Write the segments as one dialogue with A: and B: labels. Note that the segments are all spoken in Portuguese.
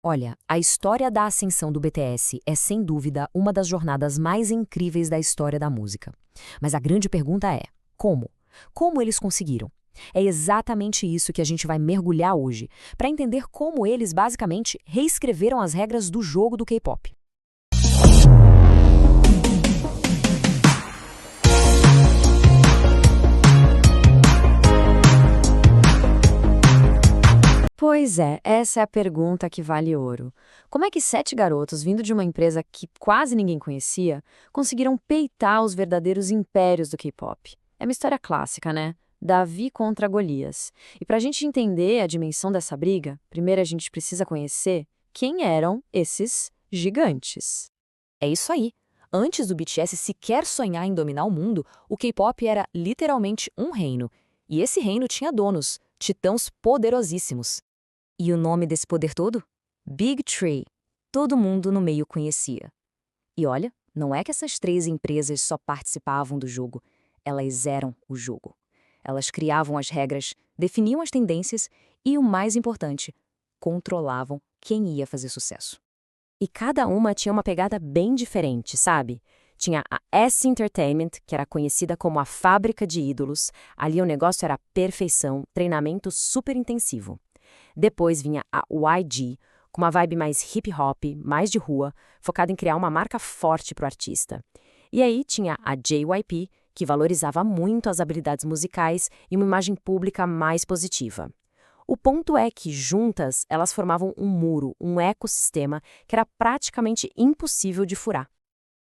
A: Olha, a história da ascensão do BTS é, sem dúvida, uma das jornadas mais incríveis da história da música. Mas a grande pergunta é: como? Como eles conseguiram? É exatamente isso que a gente vai mergulhar hoje, para entender como eles, basicamente, reescreveram as regras do jogo do K-pop. Pois é, essa é a pergunta que vale ouro. Como é que 7 garotos, vindo de uma empresa que quase ninguém conhecia, conseguiram peitar os verdadeiros impérios do K-pop? É uma história clássica, né? Davi contra Golias. E para a gente entender a dimensão dessa briga, primeiro a gente precisa conhecer quem eram esses gigantes. É isso aí. Antes do BTS sequer sonhar em dominar o mundo, o K-pop era literalmente um reino. E esse reino tinha donos, titãs poderosíssimos. E o nome desse poder todo? Big Three. Todo mundo no meio conhecia. E olha, não é que essas 3 empresas só participavam do jogo, elas eram o jogo. Elas criavam as regras, definiam as tendências e, o mais importante, controlavam quem ia fazer sucesso. E cada uma tinha uma pegada bem diferente, sabe? Tinha a S Entertainment, que era conhecida como a fábrica de ídolos. Ali o negócio era perfeição, treinamento super intensivo. Depois vinha a YG, com uma vibe mais hip-hop, mais de rua, focada em criar uma marca forte para o artista. E aí tinha a JYP, que valorizava muito as habilidades musicais e uma imagem pública mais positiva. O ponto é que, juntas, elas formavam um muro, um ecossistema que era praticamente impossível de furar.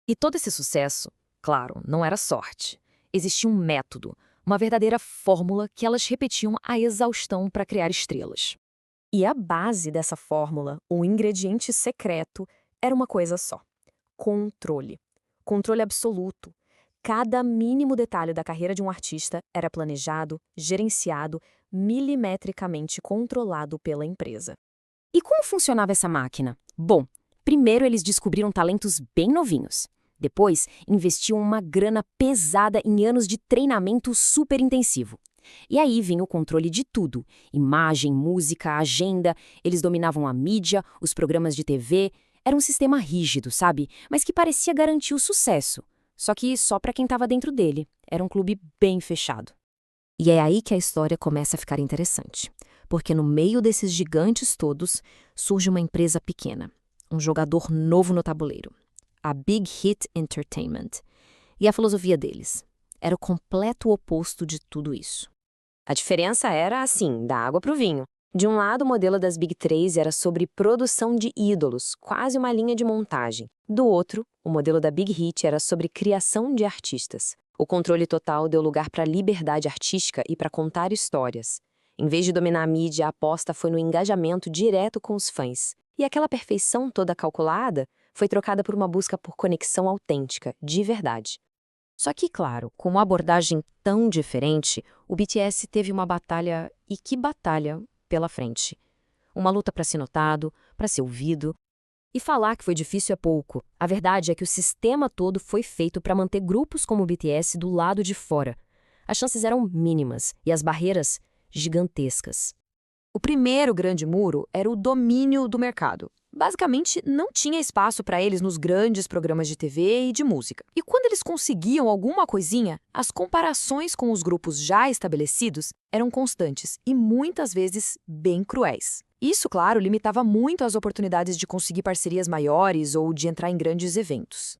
A: E todo esse sucesso, claro, não era sorte. Existia um método, uma verdadeira fórmula que elas repetiam à exaustão para criar estrelas. E a base dessa fórmula, o ingrediente secreto, era uma coisa só: controle. Controle absoluto. Cada mínimo detalhe da carreira de um artista era planejado, gerenciado, milimetricamente controlado pela empresa. E como funcionava essa máquina? Bom, primeiro eles descobriram talentos bem novinhos. Depois, investiam uma grana pesada em anos de treinamento super intensivo. E aí vinha o controle de tudo: imagem, música, agenda. Eles dominavam a mídia, os programas de TV. Era um sistema rígido, sabe? Mas que parecia garantir o sucesso. Só que só para quem estava dentro dele. Era um clube bem fechado. E é aí que a história começa a ficar interessante. Porque no meio desses gigantes todos, surge uma empresa pequena. Um jogador novo no tabuleiro. A Big Hit Entertainment. E a filosofia deles era o completo oposto de tudo isso. A diferença era, assim, da água para o vinho. De um lado, o modelo das Big 3 era sobre produção de ídolos, quase uma linha de montagem. Do outro, o modelo da Big Hit era sobre criação de artistas. O controle total deu lugar para a liberdade artística e para contar histórias. Em vez de dominar a mídia, a aposta foi no engajamento direto com os fãs. E aquela perfeição toda calculada foi trocada por uma busca por conexão autêntica, de verdade. Só que, claro, com uma abordagem tão diferente, o BTS teve uma batalha, e que batalha, pela frente. Uma luta para ser notado, para ser ouvido. E falar que foi difícil é pouco. A verdade é que o sistema todo foi feito para manter grupos como o BTS do lado de fora. As chances eram mínimas e as barreiras gigantescas. O primeiro grande muro era o domínio do mercado. Basicamente, não tinha espaço para eles nos grandes programas de TV e de música. E quando eles conseguiam alguma coisinha, as comparações com os grupos já estabelecidos eram constantes e muitas vezes bem cruéis. Isso, claro, limitava muito as oportunidades de conseguir parcerias maiores ou de entrar em grandes eventos.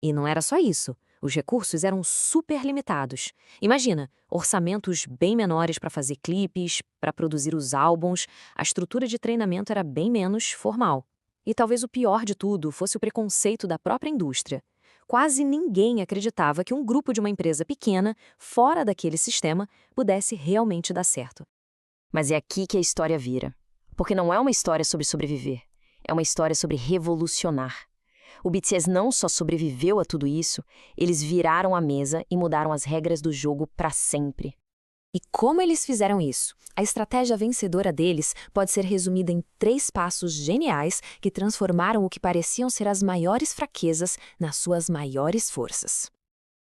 A: E não era só isso. Os recursos eram super limitados. Imagina, orçamentos bem menores para fazer clipes, para produzir os álbuns, a estrutura de treinamento era bem menos formal. E talvez o pior de tudo fosse o preconceito da própria indústria. Quase ninguém acreditava que um grupo de uma empresa pequena, fora daquele sistema, pudesse realmente dar certo. Mas é aqui que a história vira. Porque não é uma história sobre sobreviver, é uma história sobre revolucionar. O BTS não só sobreviveu a tudo isso, eles viraram a mesa e mudaram as regras do jogo para sempre. E como eles fizeram isso? A estratégia vencedora deles pode ser resumida em 3 passos geniais que transformaram o que pareciam ser as maiores fraquezas nas suas maiores forças.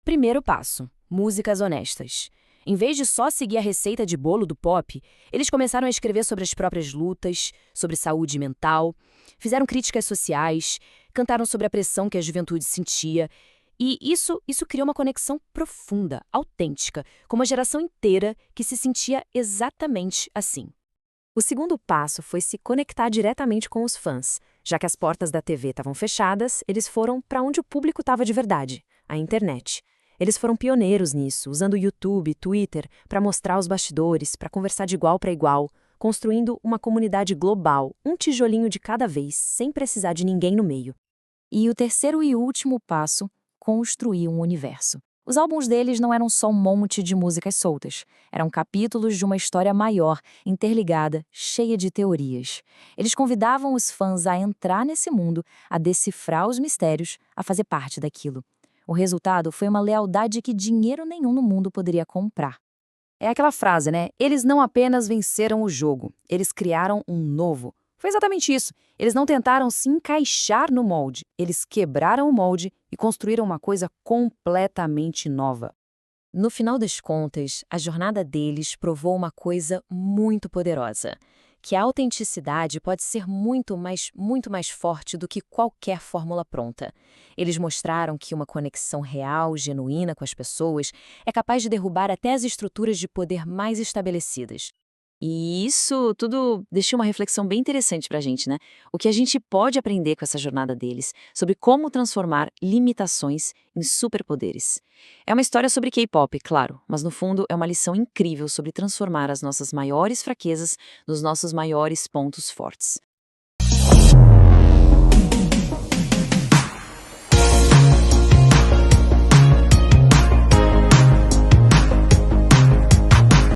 A: Primeiro passo: músicas honestas. Em vez de só seguir a receita de bolo do pop, eles começaram a escrever sobre as próprias lutas, sobre saúde mental,
B: fizeram críticas sociais, cantaram sobre a pressão que a juventude sentia. E isso criou uma conexão profunda, autêntica, com uma geração inteira que se sentia exatamente assim.
A: O segundo passo foi se conectar diretamente com os fãs. Já que as portas da TV estavam fechadas, eles foram para onde o público estava de verdade, a internet. Eles foram pioneiros nisso, usando o YouTube, Twitter, para mostrar os bastidores, para conversar de igual para igual, construindo uma comunidade global, um tijolinho de cada vez, sem precisar de ninguém no meio.
B: E o terceiro e último passo, construir um universo. Os álbuns deles não eram só um monte de músicas soltas, eram capítulos de uma história maior, interligada, cheia de teorias. Eles convidavam os fãs a entrar nesse mundo, a decifrar os mistérios, a fazer parte daquilo. O resultado foi uma lealdade que dinheiro nenhum no mundo poderia comprar. É aquela frase, né? Eles não apenas venceram o jogo, eles criaram um novo. Foi exatamente isso. Eles não tentaram se encaixar no molde, eles quebraram o molde e construíram uma coisa completamente nova.
A: No final das contas, a jornada deles provou uma coisa muito poderosa, que a autenticidade pode ser muito mais forte do que qualquer fórmula pronta. Eles mostraram que uma conexão real, genuína com as pessoas é capaz de derrubar até as estruturas de poder mais estabelecidas. E isso tudo deixa uma reflexão bem interessante pra gente, né? O que a gente pode aprender com essa jornada deles sobre como transformar limitações em superpoderes. É uma história sobre K-pop, claro, mas no fundo é uma lição incrível sobre transformar as nossas maiores fraquezas nos nossos maiores pontos fortes.